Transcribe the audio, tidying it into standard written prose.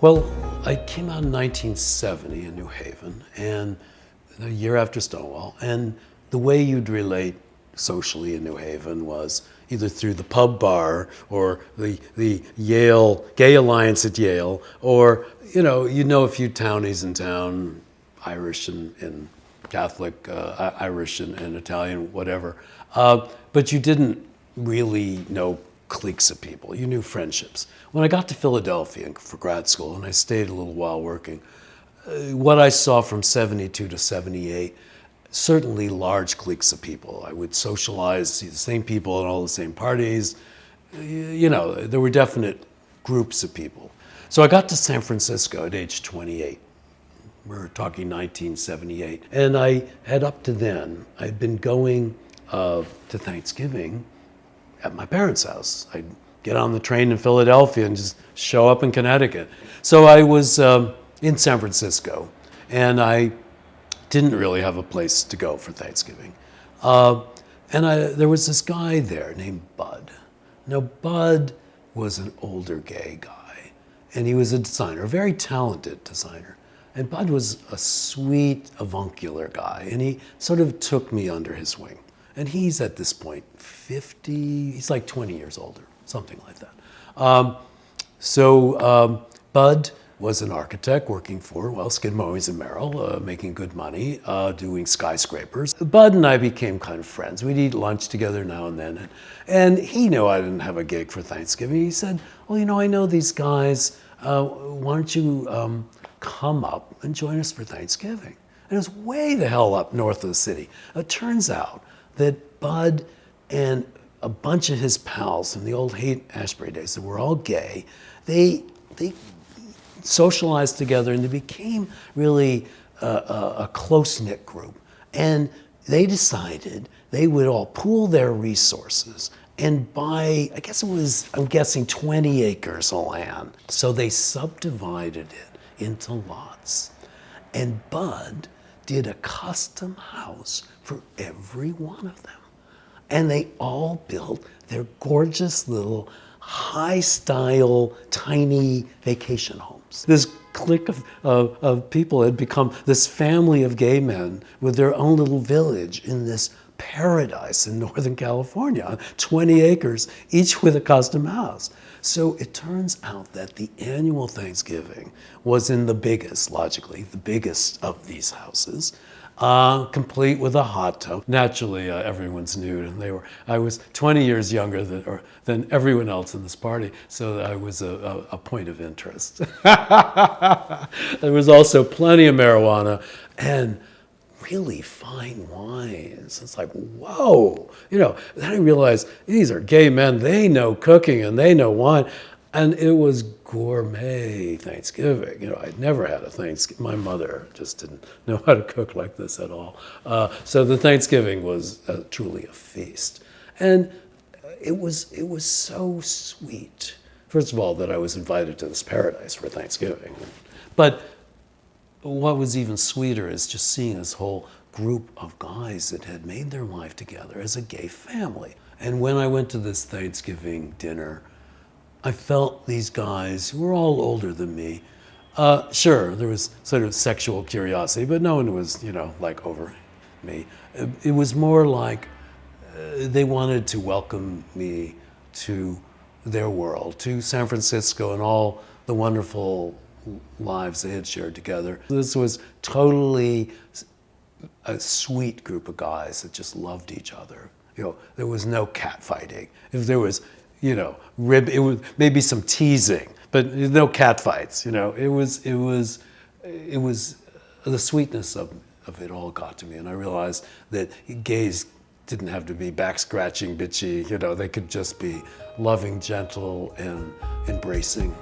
Well, I came out in 1970 in New Haven, and a year after Stonewall, and the way you'd relate socially in New Haven was either through the pub bar or the Yale Gay Alliance at Yale, or you know a few townies in town, Irish and Catholic, Irish and Italian, whatever. But you didn't really know cliques of people. You knew friendships. When I got to Philadelphia for grad school, and I stayed a little while working, what I saw from 72 to 78, certainly large cliques of people. I would socialize, see the same people at all the same parties. There were definite groups of people. So I got to San Francisco at age 28. We're talking 1978. And I had up to then, I'd been going to Thanksgiving at my parents' house. I'd get on the train in Philadelphia and just show up in Connecticut. So I was in San Francisco, and I didn't really have a place to go for Thanksgiving. There was this guy there named Bud. Now, Bud was an older gay guy, and he was a designer, a very talented designer. And Bud was a sweet, avuncular guy, and he sort of took me under his wing. And he's at this point 50, he's like 20 years older, something like that. Bud was an architect working for, Skid Mowings and Merrill, making good money, doing skyscrapers. Bud and I became kind of friends. We'd eat lunch together now and then. And he knew I didn't have a gig for Thanksgiving. He said, I know these guys. Why don't you come up and join us for Thanksgiving? And it was way the hell up north of the city. It turns out that Bud and a bunch of his pals from the old Haight-Ashbury days that were all gay, they socialized together, and they became really a close-knit group. And they decided they would all pool their resources and buy, I'm guessing 20 acres of land. So they subdivided it into lots. And Bud did a custom house for every one of them. And they all built their gorgeous little high-style, tiny vacation homes. This clique of people had become this family of gay men with their own little village in this paradise in Northern California, 20 acres, each with a custom house. So it turns out that the annual Thanksgiving was in the biggest of these houses, complete with a hot tub. Naturally, everyone's nude, and I was 20 years younger than everyone else in this party, so I was a point of interest. There was also plenty of marijuana and really fine wines. It's like, whoa. Then I realized these are gay men. They know cooking and they know wine. And it was gourmet Thanksgiving. I'd never had a Thanksgiving. My mother just didn't know how to cook like this at all. So the Thanksgiving was truly a feast. And it was so sweet. First of all, that I was invited to this paradise for Thanksgiving. But what was even sweeter is just seeing this whole group of guys that had made their life together as a gay family. And when I went to this Thanksgiving dinner, I felt these guys who were all older than me. Sure, there was sort of sexual curiosity, but no one was, like over me. It was more like they wanted to welcome me to their world, to San Francisco and all the wonderful lives they had shared together. This was totally a sweet group of guys that just loved each other. There was no catfighting. If there was, it was maybe some teasing, but no catfights. It was the sweetness of it all got to me, and I realized that gays didn't have to be back scratching, bitchy. They could just be loving, gentle, and embracing.